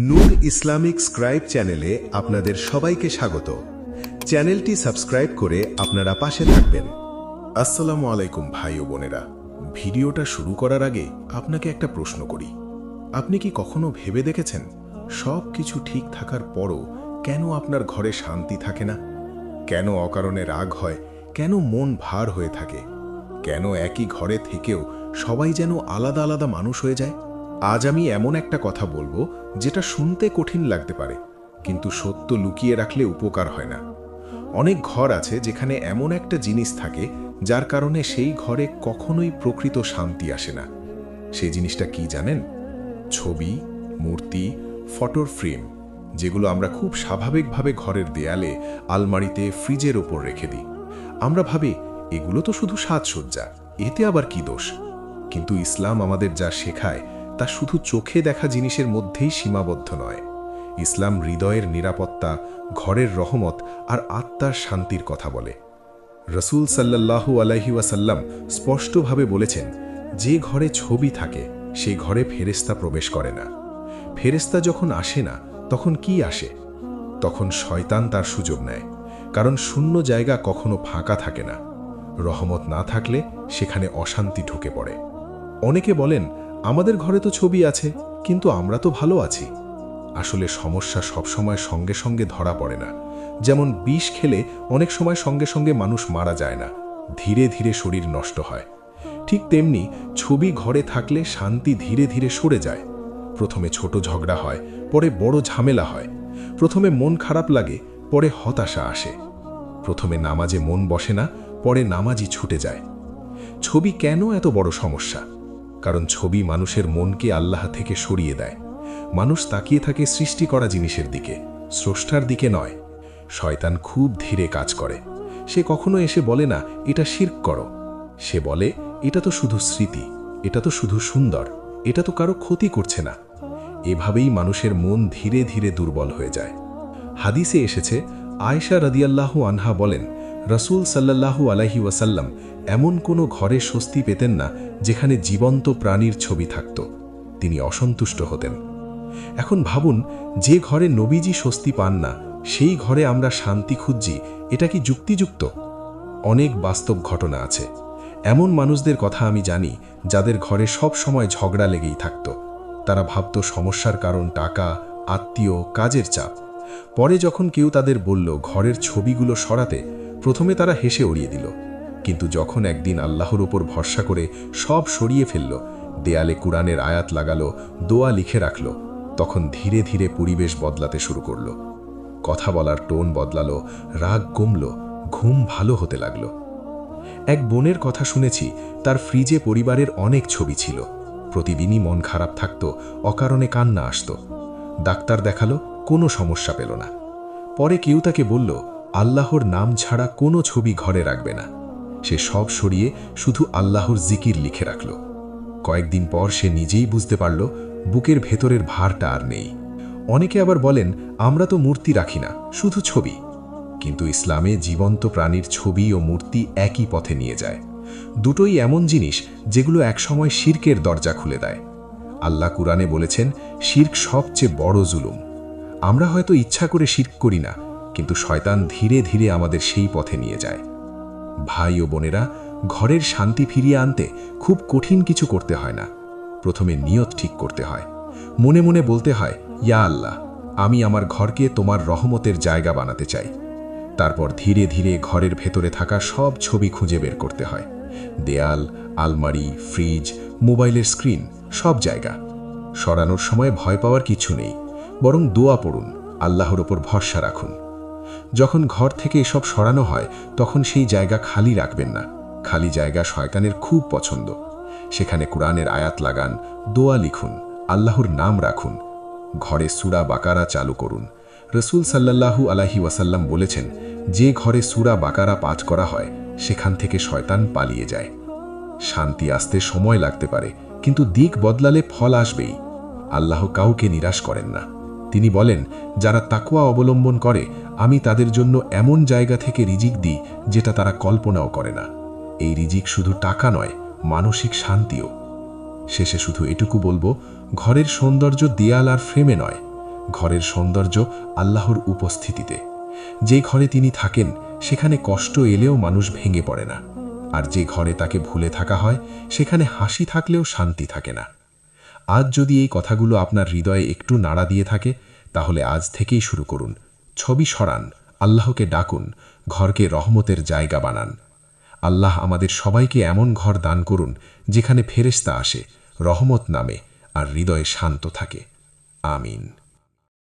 নূর Islamic scribe চ্যানেলে আপনাদের সবাইকে স্বাগত। চ্যানেলটি সাবস্ক্রাইব করে আপনারা পাশে থাকবেন। আসসালামু আলাইকুম ভাই ও বোনেরা, ভিডিওটা শুরু করার আগে আপনাকে একটা প্রশ্ন করি। আপনি কি কখনো ভেবে দেখেছেন সব কিছু ঠিক থাকার পরও কেন আপনার ঘরে শান্তি থাকে না? কেন অকারণে রাগ হয়? কেন মন ভার হয়ে থাকে? কেন একই ঘরে থেকেও সবাই যেন আলাদা আলাদা মানুষ হয়ে যায়? আজ আমি এমন একটা কথা বলবো যেটা শুনতে কঠিন লাগতে পারে, কিন্তু সত্য লুকিয়ে রাখলে উপকার হয় না। অনেক ঘর আছে যেখানে এমন একটা জিনিস থাকে যার কারণে সেই ঘরে কখনোই প্রকৃত শান্তি আসে না। সেই জিনিসটা কি জানেন? ছবি, মূর্তি, ফটোর ফ্রেম, যেগুলো আমরা খুব স্বাভাবিকভাবে ঘরের দেয়ালে, আলমারিতে, ফ্রিজের ওপর রেখে দিই। আমরা ভাবি এগুলো তো শুধু সাজসজ্জা, এতে আবার কি দোষ? কিন্তু ইসলাম আমাদের যা শেখায় তা শুধু চোখে দেখা জিনিসের মধ্যেই সীমাবদ্ধ নয়। ইসলাম হৃদয়ের নিরাপত্তা, ঘরের রহমত আর আত্মার শান্তির কথা বলে। রসূল সাল্লাল্লাহু আলাইহি ওয়াসাল্লাম স্পষ্টভাবে বলেছেন, যে ঘরে ছবি থাকে সেই ঘরে ফেরেশতা প্রবেশ করে না। ফেরেশতা যখন আসে না, তখন কি আসে? তখন শয়তান তার সুযোগ নেয়, কারণ শূন্য জায়গা কখনো ফাঁকা থাকে না। রহমত না থাকলে সেখানে অশান্তি ঢুকে পড়ে। অনেকে বলেন, আমাদের ঘরে তো ছবি আছে, কিন্তু আমরা তো ভালো আছি। আসলে সমস্যা সবসময় সঙ্গে সঙ্গে ধরা পড়ে না। যেমন বিষ খেলে অনেক সময় সঙ্গে সঙ্গে মানুষ মারা যায় না, ধীরে ধীরে শরীর নষ্ট হয়। ঠিক তেমনি ছবি ঘরে থাকলে শান্তি ধীরে ধীরে সরে যায়। প্রথমে ছোট ঝগড়া হয়, পরে বড় ঝামেলা হয়। প্রথমে মন খারাপ লাগে, পরে হতাশা আসে। প্রথমে নামাজে মন বসে না, পরে নামাজই ছুটে যায়। ছবি কেন এত বড় সমস্যা? কারণ ছবি মানুষের মনকে আল্লাহ থেকে সরিয়ে দেয়। মানুষ তাকিয়ে থাকে সৃষ্টি করা জিনিসের দিকে, স্রষ্টার দিকে নয়। শয়তান খুব ধীরে কাজ করে। সে কখনো এসে বলে না এটা শিরক করো। সে বলে এটা তো শুধু স্মৃতি, এটা তো শুধু সুন্দর, এটা তো কারো ক্ষতি করছে না। এভাবেই মানুষের মন ধীরে ধীরে দুর্বল হয়ে যায়। হাদিসে এসেছে, আয়েশা রাদিয়াল্লাহু আনহা বলেন, রসূল সাল্লাল্লাহু আলাইহি ওয়াসাল্লাম এমন কোনো ঘরে স্বস্তি পেতেন না যেখানে জীবন্ত প্রাণীর ছবি থাকত। তিনি অসন্তুষ্ট হতেন। এখন ভাবুন, যে ঘরে নবীজি স্বস্তি পান না সেই ঘরে আমরা শান্তি খুঁজছি, এটা কি যুক্তিযুক্ত? অনেক বাস্তব ঘটনা আছে। এমন মানুষদের কথা আমি জানি যাদের ঘরে সব সময় ঝগড়া লেগেই থাকত। তারা ভাবত সমস্যার কারণ টাকা, আত্মীয়, কাজের চাপ। পরে যখন কেউ তাদের বলল ঘরের ছবিগুলো সরাতে, প্রথমে তারা হেসে উড়িয়ে দিল। কিন্তু যখন একদিন আল্লাহর উপর ভরসা করে সব সরিয়ে ফেলল, দেয়ালে কুরআনের আয়াত লাগালো, দোয়া লিখে রাখল, তখন ধীরে ধীরে পরিবেশ বদলাতে শুরু করল। কথা বলার টোন বদলালো, রাগ কমল, ঘুম ভালো হতে লাগল। এক বোনের কথা শুনেছি, তার ফ্রিজে পরিবারের অনেক ছবি ছিল। প্রতিদিনই মন খারাপ থাকত, অকারণে কান্না আসত। ডাক্তার দেখালো, কোনো সমস্যা পেল না। পরে কেউ তাকে বলল, আল্লাহর নাম ছাড়া কোনো ছবি ঘরে রাখবে না। সে সব সরিয়ে শুধু আল্লাহর জিকির লিখে রাখল। কয়েকদিন পর সে নিজেই বুঝতে পারল বুকের ভেতরের ভারটা আর নেই। অনেকে আবার বলেন, আমরা তো মূর্তি রাখি না, শুধু ছবি। কিন্তু ইসলামে জীবন্ত প্রাণীর ছবি ও মূর্তি একই পথে নিয়ে যায়। দুটোই এমন জিনিস যেগুলো একসময় শিরকের দরজা খুলে দেয়। আল্লাহ কুরআনে বলেছেন, শিরক সবচেয়ে বড় জুলুম। আমরা হয়তো ইচ্ছা করে শিরক করি না, কিন্তু শয়তান ধীরে ধীরে আমাদের সেই পথে নিয়ে যায়। ভাই ও বোনেরা, ঘরের শান্তি ফিরিয়ে আনতে খুব কঠিন কিছু করতে হয় না। প্রথমে নিয়ত ঠিক করতে হয়। মনে মনে বলতে হয়, ইয়া আল্লাহ, আমি আমার ঘরকে তোমার রহমতের জায়গা বানাতে চাই। তারপর ধীরে ধীরে ঘরের ভেতরে থাকা সব ছবি খুঁজে বের করতে হয়। দেয়াল, আলমারি, ফ্রিজ, মোবাইলের স্ক্রিন, সব জায়গা। সরানোর সময় ভয় পাওয়ার কিছু নেই, বরং দোয়া পড়ুন, আল্লাহর ওপর ভরসা রাখুন। যখন ঘর থেকে এসব সরানো হয়, তখন সেই জায়গা খালি রাখবেন না। খালি জায়গা শয়তানের খুব পছন্দ। সেখানে কুরআনের আয়াত লাগান, দোয়া লিখুন, আল্লাহর নাম রাখুন। ঘরে সূরা বাকারা চালু করুন। রসূল সাল্লাল্লাহু আলাইহি ওয়াসাল্লাম বলেছেন, যে ঘরে সূরা বাকারা পাঠ করা হয় সেখান থেকে শয়তান পালিয়ে যায়। শান্তি আসতে সময় লাগতে পারে, কিন্তু দিক বদলালে ফল আসবেই। আল্লাহ কাউকে নিরাশ করেন না। তিনি বলেন, যারা তাকওয়া অবলম্বন করে আমি তাদের জন্য এমন জায়গা থেকে রিজিক দিই যেটা তারা কল্পনাও করে না। এই রিজিক শুধু টাকা নয়, মানসিক শান্তিও। শেষে শুধু এটুকু বলবো, ঘরের সৌন্দর্য দেয়াল আর ফ্রেমে নয়, ঘরের সৌন্দর্য আল্লাহর উপস্থিতিতে। যে ঘরে তিনি থাকেন সেখানে কষ্ট এলেও মানুষ ভেঙে পড়ে না, আর যে ঘরে তাকে ভুলে থাকা হয় সেখানে হাসি থাকলেও শান্তি থাকে না। আজ যদি এই কথাগুলো আপনার হৃদয়ে একটু নাড়া দিয়ে থাকে, তাহলে আজ থেকেই শুরু করুন। ছবি সরান, আল্লাহকে ডাকুন, ঘরকে রহমতের জায়গা বানান। আল্লাহ আমাদের সবাইকে এমন ঘর দান করুন যেখানে ফেরেশতা আসে, রহমত নামে, আর হৃদয়ে শান্ত থাকে। আমিন।